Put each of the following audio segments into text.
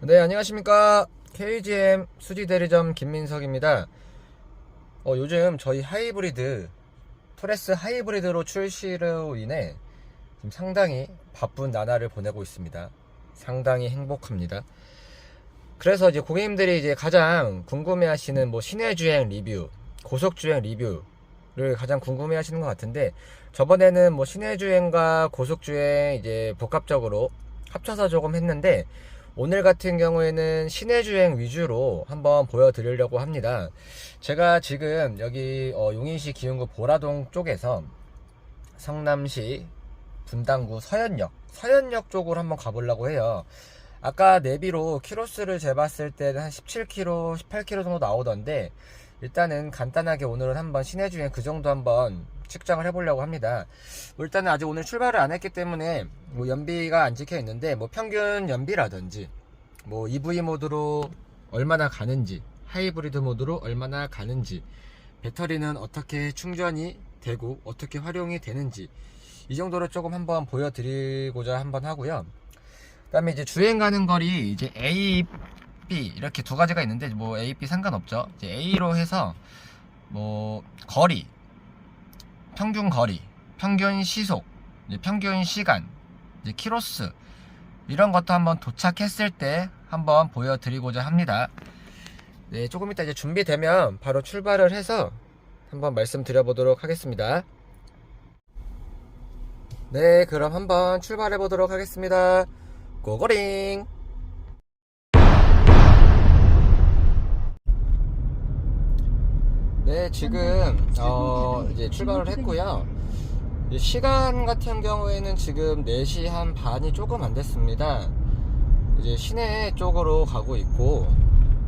네, 안녕하십니까. KGM 수지대리점 김민석입니다. 요즘 저희 하이브리드, 토레스 하이브리드로 출시로 인해 지금 상당히 바쁜 나날을 보내고 있습니다. 상당히 행복합니다. 그래서 이제 고객님들이 이제 가장 궁금해 하시는 시내주행 리뷰, 고속주행 리뷰를 가장 궁금해 하시는 것 같은데, 저번에는 시내주행과 고속주행 이제 복합적으로 합쳐서 조금 했는데, 오늘 같은 경우에는 시내주행 위주로 한번 보여드리려고 합니다. 제가 지금 여기 용인시 기흥구 보라동 쪽에서 성남시 분당구 서현역 쪽으로 한번 가보려고 해요. 아까 내비로 키로수를 재봤을 때는 한 17km, 18km 정도 나오던데, 일단은 간단하게 오늘은 한번 시내주행 그 정도 한번 측정을 해보려고 합니다. 일단은 아직 오늘 출발을 안 했기 때문에 연비가 안 찍혀 있는데, 평균 연비라든지 EV 모드로 얼마나 가는지, 하이브리드 모드로 얼마나 가는지, 배터리는 어떻게 충전이 되고 어떻게 활용이 되는지, 이 정도로 조금 한번 보여드리고자 한번 하고요. 그 다음에 이제 주행 가는 거리, 이제 A, B 이렇게 두 가지가 있는데, A, B 상관없죠. 이제 A로 해서 거리, 평균 거리, 평균 시속, 이제 평균 시간, 이제 키로수, 이런 것도 한번 도착했을 때 한번 보여드리고자 합니다. 네, 조금 이따 이제 준비되면 바로 출발을 해서 한번 말씀드려보도록 하겠습니다. 네, 그럼 한번 출발해 보도록 하겠습니다. 고고링! 네, 지금 이제 출발을 했고요. 시간 같은 경우에는 지금 4시 한 반이 조금 안 됐습니다. 이제 시내 쪽으로 가고 있고,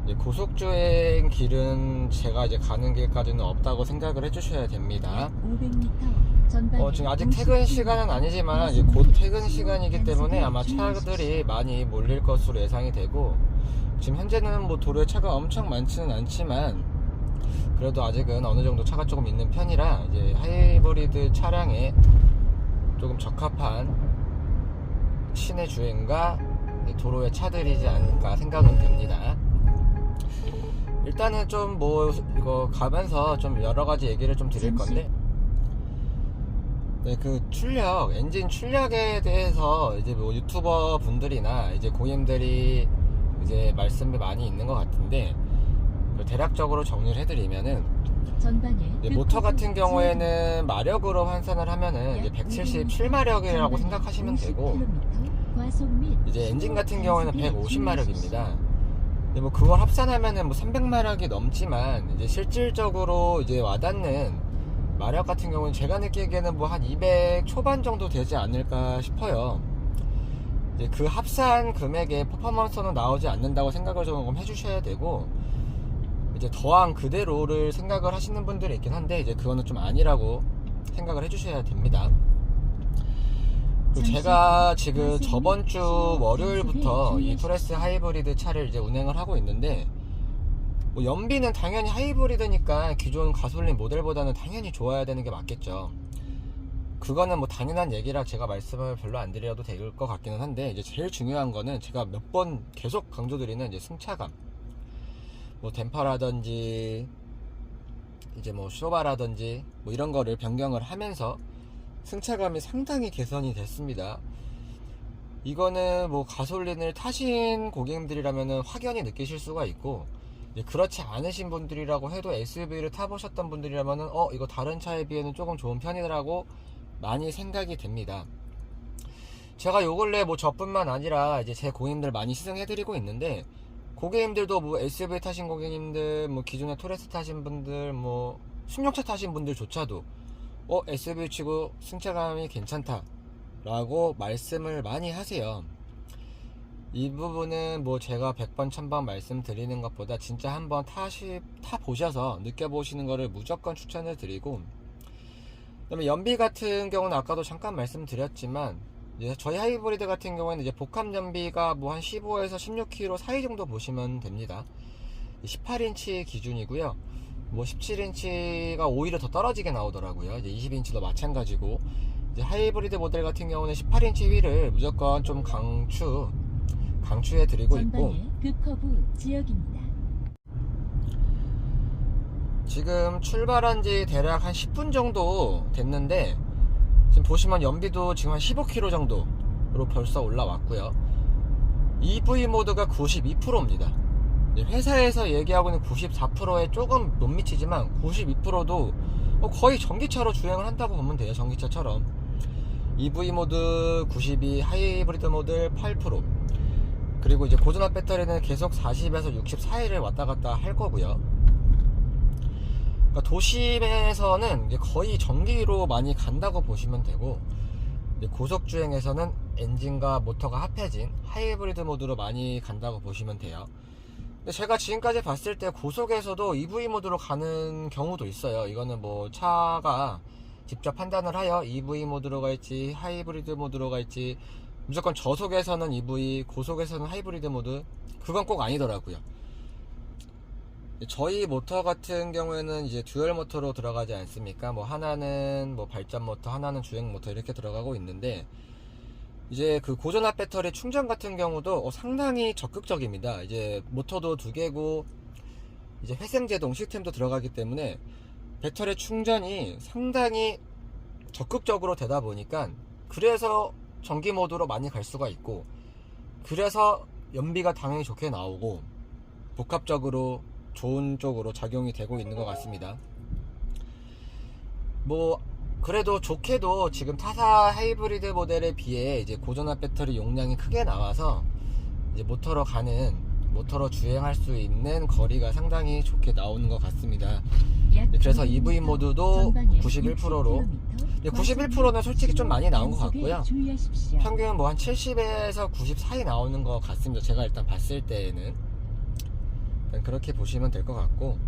이제 고속주행 길은 제가 이제 가는 길까지는 없다고 생각을 해주셔야 됩니다. 지금 아직 퇴근 시간은 아니지만 이제 곧 퇴근 시간이기 때문에 아마 차들이 많이 몰릴 것으로 예상이 되고, 지금 현재는 도로에 차가 엄청 많지는 않지만 그래도 아직은 어느 정도 차가 조금 있는 편이라 이제 하이브리드 차량에 조금 적합한 시내 주행과 도로의 차들이지 않을까 생각은 됩니다. 일단은 좀 이거 가면서 좀 여러 가지 얘기를 좀 드릴 건데, 네, 그 출력, 엔진 출력에 대해서 이제 유튜버 분들이나 이제 고객님들이 이제 말씀이 많이 있는 것 같은데, 대략적으로 정리를 해드리면은, 모터 같은 경우에는 마력으로換算을 하면은 이제 177마력이라고 생각하시면 되고, 이제 엔진 같은 경우에는 150마력입니다. 근데 그걸 합산하면은 300마력이 넘지만, 이제 실질적으로 이제 와닿는 마력 같은 경우는 제가 느끼기에는 한 200 초반 정도 되지 않을까 싶어요. 이제 그 합산 금액의 퍼포먼스는 나오지 않는다고 생각을 조금 해주셔야 되고, 이제 더한 그대로를 생각을 하시는 분들이 있긴 한데, 이제 그거는 좀 아니라고 생각을 해주셔야 됩니다. 제가 지금 저번 주 월요일부터 이 토레스 하이브리드 차를 이제 운행을 하고 있는데, 연비는 당연히 하이브리드니까 기존 가솔린 모델보다는 당연히 좋아야 되는 게 맞겠죠. 그거는 당연한 얘기라 제가 말씀을 별로 안 드려도 될 것 같기는 한데, 이제 제일 중요한 거는 제가 몇 번 계속 강조드리는 이제 승차감, 댐퍼라든지 이제 쇼바라든지 이런 거를 변경을 하면서 승차감이 상당히 개선이 됐습니다. 이거는 가솔린을 타신 고객님들이라면 확연히 느끼실 수가 있고, 그렇지 않으신 분들이라고 해도 SUV를 타보셨던 분들이라면 이거 다른 차에 비해는 조금 좋은 편이라고 많이 생각이 됩니다. 제가 요 근래 저뿐만 아니라 이제 제 고객님들 많이 시승해드리고 있는데, 고객님들도 SUV 타신 고객님들, 기존에 토레스 타신 분들, 승용차 타신 분들조차도 SUV 치고 승차감이 괜찮다 라고 말씀을 많이 하세요. 이 부분은 제가 100번 1000번 말씀드리는 것보다 진짜 한번 타보셔서 느껴보시는 거를 무조건 추천을 드리고, 그 다음에 연비 같은 경우는 아까도 잠깐 말씀드렸지만, 저희 하이브리드 같은 경우에는 이제 복합 연비가 한 15에서 16km 사이 정도 보시면 됩니다. 18인치 기준이고요. 17인치가 오히려 더 떨어지게 나오더라고요. 이제 20인치도 마찬가지고, 이제 하이브리드 모델 같은 경우는 18인치 휠을 무조건 좀 강추해 드리고 있고, 급커브 지역입니다. 지금 출발한 지 대략 한 10분 정도 됐는데 지금 보시면 연비도 지금 한 15km 정도로 벌써 올라왔고요. EV 모드가 92%입니다. 회사에서 얘기하고 있는 94%에 조금 못 미치지만 92%도 거의 전기차로 주행을 한다고 보면 돼요. 전기차처럼. EV 모드 92, 하이브리드 모드 8%, 그리고 이제 고전압 배터리는 계속 40에서 60 사이를 왔다 갔다 할 거고요. 그러니까 도심에서는 이제 거의 전기로 많이 간다고 보시면 되고, 고속 주행에서는 엔진과 모터가 합해진 하이브리드 모드로 많이 간다고 보시면 돼요. 근데 제가 지금까지 봤을 때 고속에서도 EV 모드로 가는 경우도 있어요. 이거는 뭐 차가 직접 판단을 하여 EV 모드로 갈지 하이브리드 모드로 갈지, 무조건 저속에서는 EV, 고속에서는 하이브리드 모드, 그건 꼭 아니더라고요. 저희 모터 같은 경우에는 이제 듀얼 모터로 들어가지 않습니까? 뭐 하나는 뭐 발전 모터, 하나는 주행 모터 이렇게 들어가고 있는데, 이제 그 고전압 배터리 충전 같은 경우도 상당히 적극적입니다. 이제 모터도 2개고 이제 회생제동 시스템도 들어가기 때문에 배터리 충전이 상당히 적극적으로 되다 보니까, 그래서 전기 모드로 많이 갈 수가 있고, 그래서 연비가 당연히 좋게 나오고 복합적으로 좋은 쪽으로 작용이 되고 있는 것 같습니다. 뭐 그래도 좋게도 지금 타사 하이브리드 모델에 비해 이제 고전압 배터리 용량이 크게 나와서 이제 모터로 주행할 수 있는 거리가 상당히 좋게 나오는 것 같습니다. 그래서 EV 모드도 91%로, 91%는 솔직히 좀 많이 나온 것 같고요. 평균 뭐 한 70에서 90 사이 나오는 것 같습니다. 제가 일단 봤을 때에는 그렇게 보시면 될 것 같고,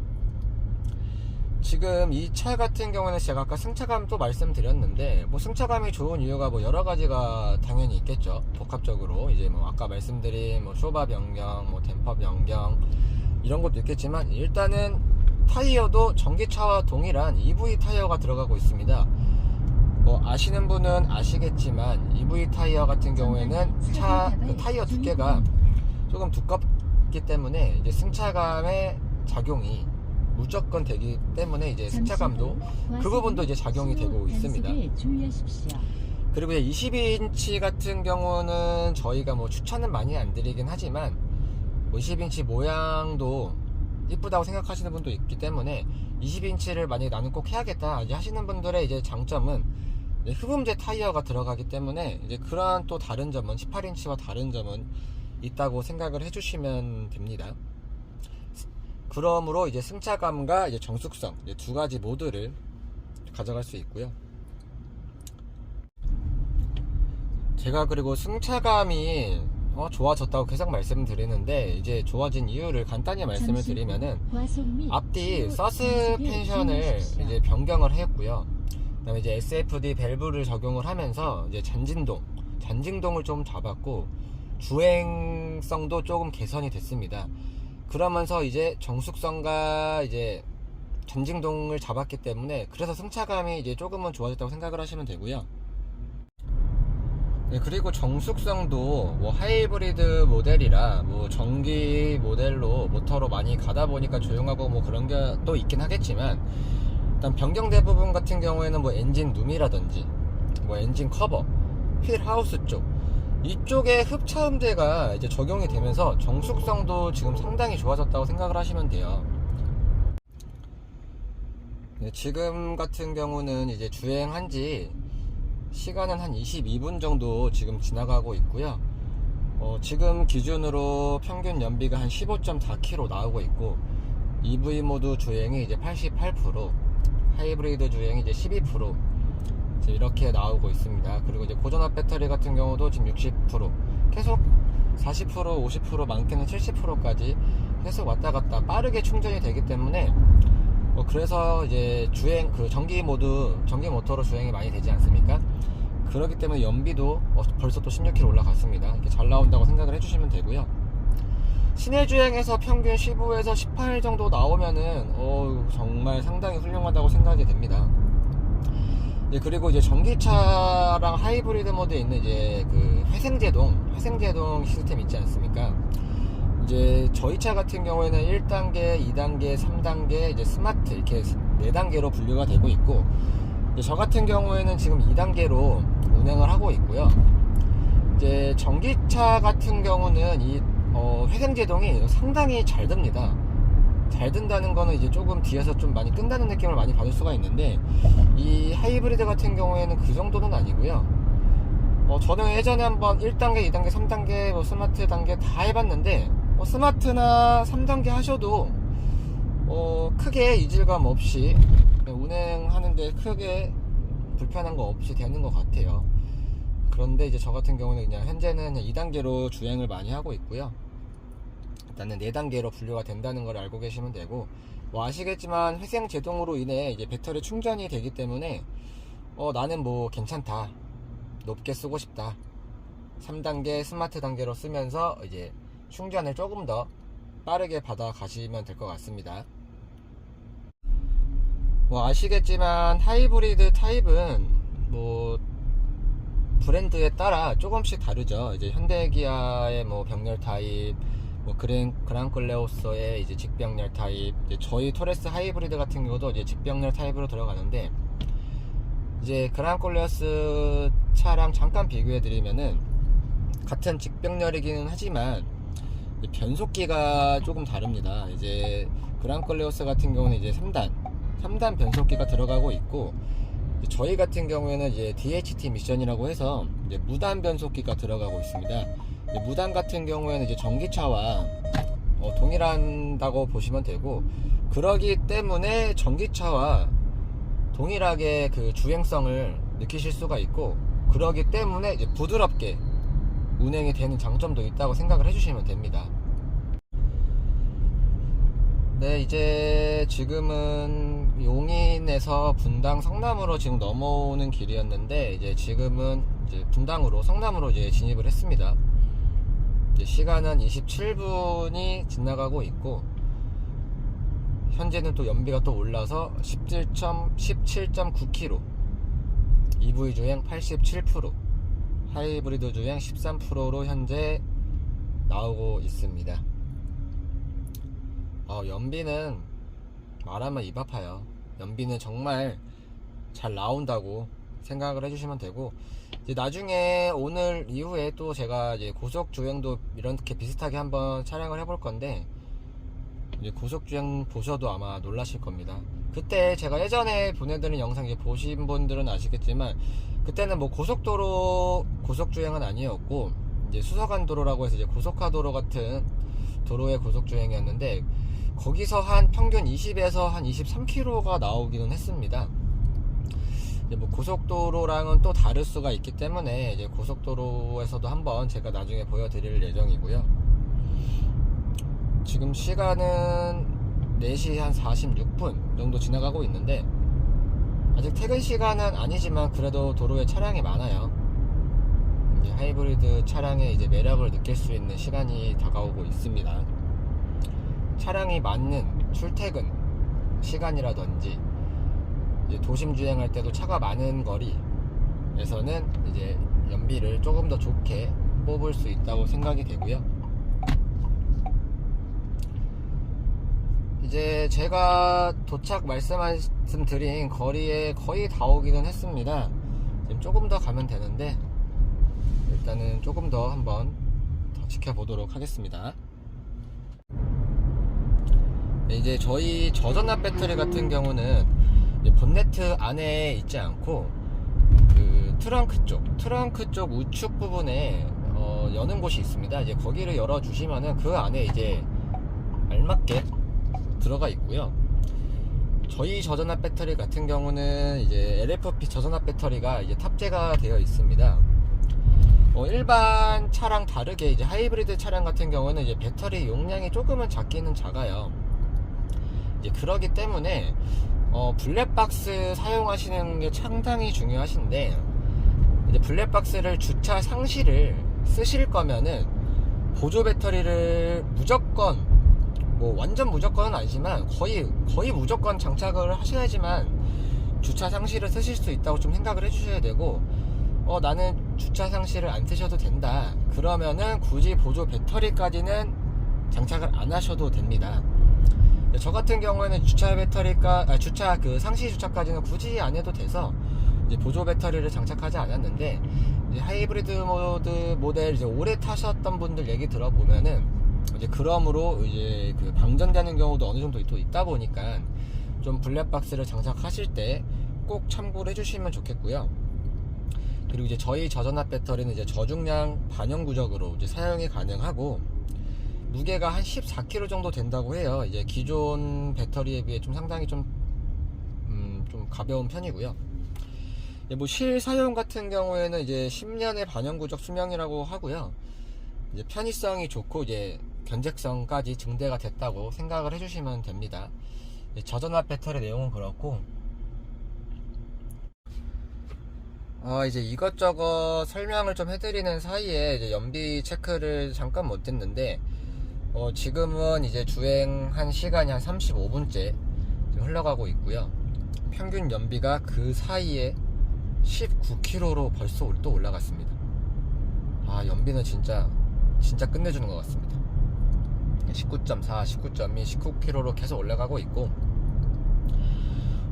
지금 이 차 같은 경우는 제가 아까 승차감 또 말씀드렸는데, 뭐 승차감이 좋은 이유가 뭐 여러 가지가 당연히 있겠죠. 복합적으로 이제 뭐 아까 말씀드린 뭐 쇼바 변경, 뭐 댐퍼 변경 이런 것도 있겠지만, 일단은 타이어도 전기차와 동일한 EV 타이어가 들어가고 있습니다. 뭐 아시는 분은 아시겠지만 EV 타이어 같은 경우에는 차 그 타이어 두께가 조금 두껍기 때문에 이제 승차감의 작용이 무조건 되기 때문에 이제 승차감도 그 부분도 이제 작용이 되고 있습니다. 그리고 이제 22인치 같은 경우는 저희가 뭐 추천은 많이 안 드리긴 하지만, 뭐 22인치 모양도 이쁘다고 생각하시는 분도 있기 때문에 22인치를 만약에 나는 꼭 해야겠다 이제 하시는 분들의 이제 장점은 흡음재 타이어가 들어가기 때문에 이제 그러한 또 다른 점은 18인치와 다른 점은 있다고 생각을 해주시면 됩니다. 그러므로 이제 승차감과 이제 정숙성 이제 두 가지 모드를 가져갈 수 있고요. 제가 그리고 승차감이 좋아졌다고 계속 말씀드리는데, 이제 좋아진 이유를 간단히 말씀을 드리면은, 앞뒤 서스펜션을 이제 변경을 했고요. 그다음에 이제 SFD 밸브를 적용을 하면서 이제 잔진동을 좀 잡았고, 주행성도 조금 개선이 됐습니다. 그러면서 이제 정숙성과 이제 잔진동을 잡았기 때문에, 그래서 승차감이 이제 조금은 좋아졌다고 생각을 하시면 되고요. 네, 그리고 정숙성도 뭐 하이브리드 모델이라 뭐 전기 모델로 모터로 많이 가다 보니까 조용하고 뭐 그런 게 또 있긴 하겠지만, 일단 변경된 부분 같은 경우에는 뭐 엔진 룸이라든지 뭐 엔진 커버, 휠 하우스 쪽 이쪽에 흡차음대가 이제 적용이 되면서 정숙성도 지금 상당히 좋아졌다고 생각을 하시면 돼요. 네, 지금 같은 경우는 이제 주행한지 시간은 한 22분 정도 지금 지나가고 있고요. 지금 기준으로 평균 연비가 한 15.4km 나오고 있고, EV 모드 주행이 이제 88%, 하이브리드 주행이 이제 12% 이렇게 나오고 있습니다. 그리고 이제 고전압 배터리 같은 경우도 지금 60%, 계속 40%, 50%, 많게는 70%까지 계속 왔다 갔다 빠르게 충전이 되기 때문에, 그래서 이제 주행 전기 모터로 주행이 많이 되지 않습니까? 그렇기 때문에 연비도 벌써 또 16km 올라갔습니다. 이렇게 잘 나온다고 생각을 해주시면 되고요. 시내 주행에서 평균 15에서 18 정도 나오면은 정말 상당히 훌륭하다고 생각이 됩니다. 그리고 이제 전기차랑 하이브리드 모드에 있는 이제 그 회생제동 시스템 있지 않습니까? 이제 저희 차 같은 경우에는 1단계, 2단계, 3단계, 이제 스마트 이렇게 4단계로 분류가 되고 있고, 이제 저 같은 경우에는 지금 2단계로 운행을 하고 있고요. 이제 전기차 같은 경우는 이 회생제동이 상당히 잘 듭니다. 잘 든다는 거는 이제 조금 뒤에서 좀 많이 끈다는 느낌을 많이 받을 수가 있는데, 이 하이브리드 같은 경우에는 그 정도는 아니고요. 저는 예전에 한번 1단계, 2단계, 3단계, 뭐 스마트 단계 다 해봤는데, 스마트나 3단계 하셔도 크게 이질감 없이 운행하는데 크게 불편한 거 없이 되는 것 같아요. 그런데 이제 저 같은 경우는 그냥 현재는 2단계로 주행을 많이 하고 있고요. 일단은 4단계로 분류가 된다는 걸 알고 계시면 되고, 뭐 아시겠지만 회생 제동으로 인해 이제 배터리 충전이 되기 때문에 나는 뭐 괜찮다, 높게 쓰고 싶다, 3단계 스마트 단계로 쓰면서 이제 충전을 조금 더 빠르게 받아 가시면 될 것 같습니다. 뭐 아시겠지만 하이브리드 타입은 뭐 브랜드에 따라 조금씩 다르죠. 이제 현대기아의 뭐 병렬 타입, 뭐 그랑클레오스의 이제 직병렬 타입, 이제 저희 토레스 하이브리드 같은 경우도 이제 직병렬 타입으로 들어가는데, 이제 그랑클레오스 차랑 잠깐 비교해 드리면은 같은 직병렬이기는 하지만 변속기가 조금 다릅니다. 이제 그랑클레오스 같은 경우는 이제 3단 변속기가 들어가고 있고, 저희 같은 경우에는 이제 DHT 미션이라고 해서 이제 무단 변속기가 들어가고 있습니다. 무단 같은 경우에는 이제 전기차와 동일한다고 보시면 되고, 그러기 때문에 전기차와 동일하게 그 주행성을 느끼실 수가 있고, 그러기 때문에 이제 부드럽게 운행이 되는 장점도 있다고 생각을 해주시면 됩니다. 네, 이제 지금은 용인에서 분당 성남으로 지금 넘어오는 길이었는데, 이제 지금은 이제 분당으로 성남으로 이제 진입을 했습니다. 이제 시간은 27분이 지나가고 있고, 현재는 또 연비가 또 올라서 17.9km, EV 주행 87%, 하이브리드 주행 13%로 현재 나오고 있습니다. 연비는 말하면 입 아파요. 연비는 정말 잘 나온다고 생각을 해주시면 되고, 이제 나중에 오늘 이후에 또 제가 이제 고속 주행도 이렇게 비슷하게 한번 촬영을 해볼 건데, 이제 고속 주행 보셔도 아마 놀라실 겁니다. 그때 제가 예전에 보내드린 영상 이제 보신 분들은 아시겠지만, 그때는 뭐 고속도로 고속 주행은 아니었고, 이제 수서간 도로라고 해서 이제 고속화도로 같은 도로의 고속 주행이었는데, 거기서 한 평균 20에서 한 23km가 나오기는 했습니다. 이제 뭐 고속도로랑은 또 다를 수가 있기 때문에 이제 고속도로에서도 한번 제가 나중에 보여드릴 예정이고요. 지금 시간은 4시 한 46분 정도 지나가고 있는데, 아직 퇴근 시간은 아니지만 그래도 도로에 차량이 많아요. 이제 하이브리드 차량의 이제 매력을 느낄 수 있는 시간이 다가오고 있습니다. 차량이 많은 출퇴근 시간이라든지, 이제 도심 주행할 때도 차가 많은 거리에서는 이제 연비를 조금 더 좋게 뽑을 수 있다고 생각이 되고요. 이제 제가 도착 말씀드린 거리에 거의 다 오기는 했습니다. 지금 조금 더 가면 되는데, 일단은 조금 더 한번 더 지켜보도록 하겠습니다. 이제 저희 저전압 배터리 같은 경우는 본네트 안에 있지 않고 그 트렁크 쪽 우측 부분에 여는 곳이 있습니다. 이제 거기를 열어 주시면은 그 안에 이제 알맞게 들어가 있고요. 저희 저전압 배터리 같은 경우는 이제 LFP 저전압 배터리가 이제 탑재가 되어 있습니다. 일반 차랑 다르게 이제 하이브리드 차량 같은 경우는 이제 배터리 용량이 조금은 작기는 작아요. 이제 그러기 때문에 블랙박스 사용하시는 게 상당히 중요하신데, 이제 블랙박스를 주차 상시를 쓰실 거면은 보조 배터리를 무조건, 뭐 완전 무조건은 아니지만 거의 무조건 장착을 하셔야지만 주차 상시를 쓰실 수 있다고 좀 생각을 해주셔야 되고, 나는 주차 상시를 안 쓰셔도 된다, 그러면은 굳이 보조 배터리까지는 장착을 안 하셔도 됩니다. 저 같은 경우에는 주차 상시 주차까지는 굳이 안 해도 돼서 이제 보조 배터리를 장착하지 않았는데, 이제 하이브리드 모델 이제 오래 타셨던 분들 얘기 들어보면은 이제 그러므로 이제 그 방전되는 경우도 어느 정도 또 있다 보니까 좀 블랙박스를 장착하실 때 꼭 참고를 해주시면 좋겠고요. 그리고 이제 저희 저전압 배터리는 이제 저중량 반영 구적으로 이제 사용이 가능하고, 무게가 한 14kg 정도 된다고 해요. 이제 기존 배터리에 비해 좀 상당히 좀 가벼운 편이고요. 뭐 실사용 같은 경우에는 이제 10년의 반영 구적 수명이라고 하고요. 이제 편의성이 좋고 이제 견적성까지 증대가 됐다고 생각을 해주시면 됩니다. 저전압 배터리 내용은 그렇고, 이제 이것저것 설명을 좀 해드리는 사이에 이제 연비 체크를 잠깐 못했는데, 지금은 이제 주행한 시간이 한 35분째 흘러가고 있고요. 평균 연비가 그 사이에 19km로 벌써 또 올라갔습니다. 연비는 진짜 끝내주는 것 같습니다. 19.4, 19.2, 19km로 계속 올라가고 있고,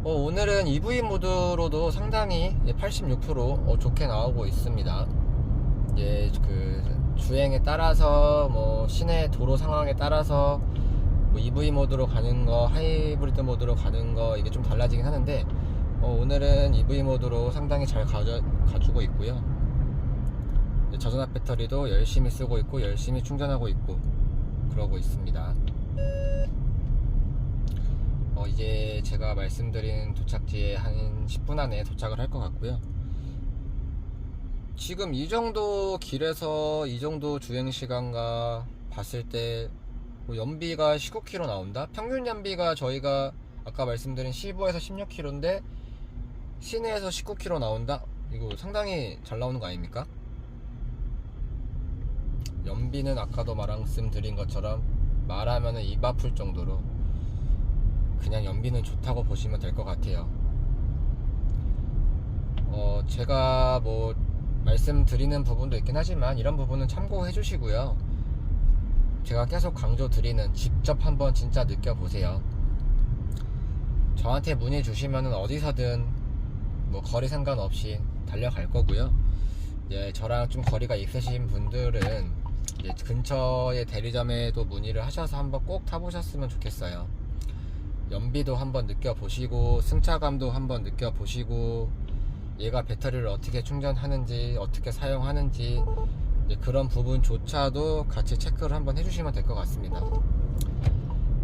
오늘은 EV 모드로도 상당히 86% 좋게 나오고 있습니다. 그 주행에 따라서 시내 도로 상황에 따라서 EV 모드로 가는 거, 하이브리드 모드로 가는 거, 이게 좀 달라지긴 하는데, 오늘은 EV 모드로 상당히 잘 가지고 있고요. 저전압 배터리도 열심히 쓰고 있고 열심히 충전하고 있고 그러고 있습니다. 이제 제가 말씀드린 도착지에 한 10분 안에 도착을 할 것 같고요. 지금 이 정도 길에서 이 정도 주행시간과 봤을 때 연비가 19km 나온다? 평균 연비가 저희가 아까 말씀드린 15에서 16km인데 시내에서 19km 나온다? 이거 상당히 잘 나오는 거 아닙니까? 연비는 아까도 말씀드린 것처럼 말하면은 입 아플 정도로 그냥 연비는 좋다고 보시면 될 것 같아요. 제가 말씀드리는 부분도 있긴 하지만 이런 부분은 참고해 주시고요. 제가 계속 강조드리는 직접 한번 진짜 느껴보세요. 저한테 문의 주시면은 어디서든 거리 상관없이 달려갈 거고요. 저랑 좀 거리가 있으신 분들은 근처의 대리점에도 문의를 하셔서 한번 꼭 타보셨으면 좋겠어요. 연비도 한번 느껴보시고 승차감도 한번 느껴보시고 얘가 배터리를 어떻게 충전하는지 어떻게 사용하는지 그런 부분조차도 같이 체크를 한번 해주시면 될 것 같습니다.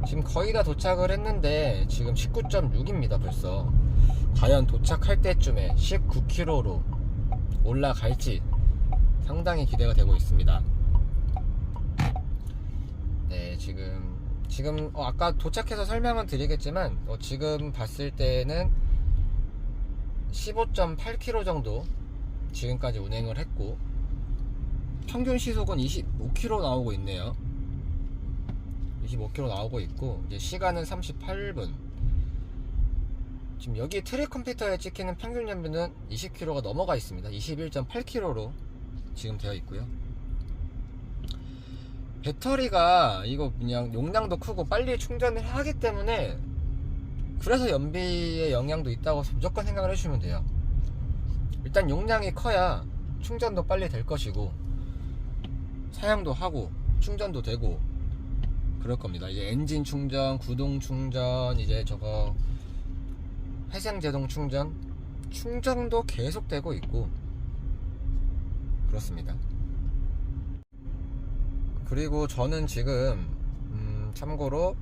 지금 거의 다 도착을 했는데 지금 19.6입니다 벌써. 과연 도착할 때쯤에 19km로 올라갈지 상당히 기대가 되고 있습니다. 네, 지금 아까 도착해서 설명은 드리겠지만 지금 봤을 때는 15.8km 정도 지금까지 운행을 했고 평균 시속은 25km 나오고 있네요. 25km 나오고 있고 이제 시간은 38분. 지금 여기 트랙 컴퓨터에 찍히는 평균 연비는 20km가 넘어가 있습니다. 21.8km로 지금 되어 있고요. 배터리가 이거 그냥 용량도 크고 빨리 충전을 하기 때문에 그래서 연비에 영향도 있다고 무조건 생각을 해주시면 돼요. 일단 용량이 커야 충전도 빨리 될 것이고 사양도 하고 충전도 되고 그럴 겁니다. 이제 엔진 충전, 구동 충전, 이제 저거 회생 제동 충전도 계속 되고 있고 그렇습니다. 그리고 저는 지금 참고로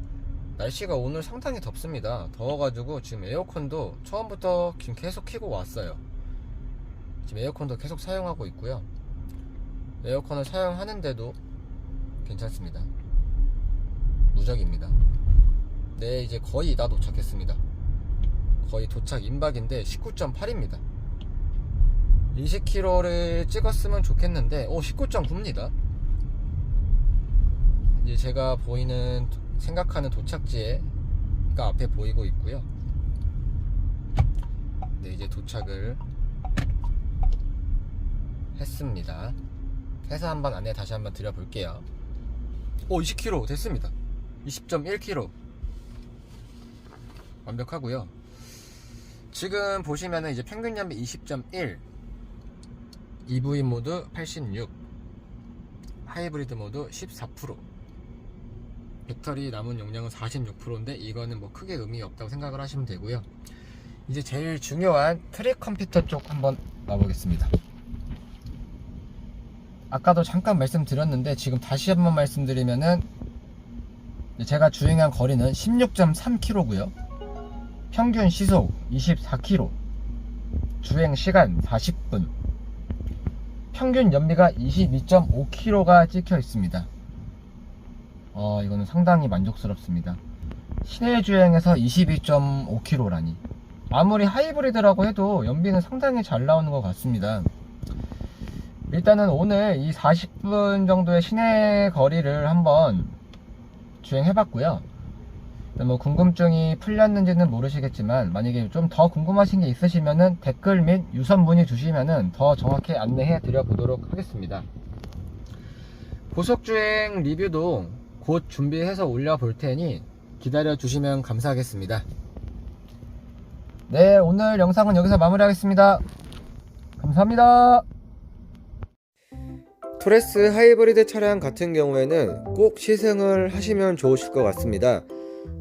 날씨가 오늘 상당히 덥습니다. 더워가지고 지금 에어컨도 처음부터 지금 계속 켜고 왔어요. 지금 에어컨도 계속 사용하고 있고요. 에어컨을 사용하는데도 괜찮습니다. 무적입니다. 네, 이제 거의 다 도착했습니다. 거의 도착 임박인데 19.8입니다 20km를 찍었으면 좋겠는데 19.9입니다 이제 제가 생각하는 도착지가 앞에 보이고 있고요. 네, 이제 도착을 했습니다. 해서 한번 안내 다시 한번 드려볼게요. 20km 됐습니다. 20.1km 완벽하고요. 지금 보시면은 이제 평균 연비 20.1, EV 모드 86, 하이브리드 모드 14%, 배터리 남은 용량은 46%인데 이거는 뭐 크게 의미 없다고 생각을 하시면 되고요. 이제 제일 중요한 트랙 컴퓨터 쪽 한번 봐보겠습니다. 아까도 잠깐 말씀드렸는데 지금 다시 한번 말씀드리면은 제가 주행한 거리는 16.3km고요. 평균 시속 24km, 주행 시간 40분, 평균 연비가 22.5km가 찍혀 있습니다. 이거는 상당히 만족스럽습니다. 시내 주행에서 22.5km라니. 아무리 하이브리드라고 해도 연비는 상당히 잘 나오는 것 같습니다. 일단은 오늘 이 40분 정도의 시내 거리를 한번 주행해봤고요. 뭐 궁금증이 풀렸는지는 모르시겠지만 만약에 좀 더 궁금하신 게 있으시면은 댓글 및 유선 문의 주시면은 더 정확히 안내해 드려 보도록 하겠습니다. 고속주행 리뷰도 곧 준비해서 올려 볼 테니 기다려 주시면 감사하겠습니다. 네, 오늘 영상은 여기서 마무리하겠습니다. 감사합니다. 토레스 하이브리드 차량 같은 경우에는 꼭 시승을 하시면 좋으실 것 같습니다.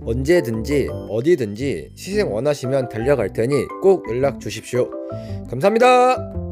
언제든지 어디든지 시승 원하시면 달려갈 테니 꼭 연락 주십시오. 감사합니다.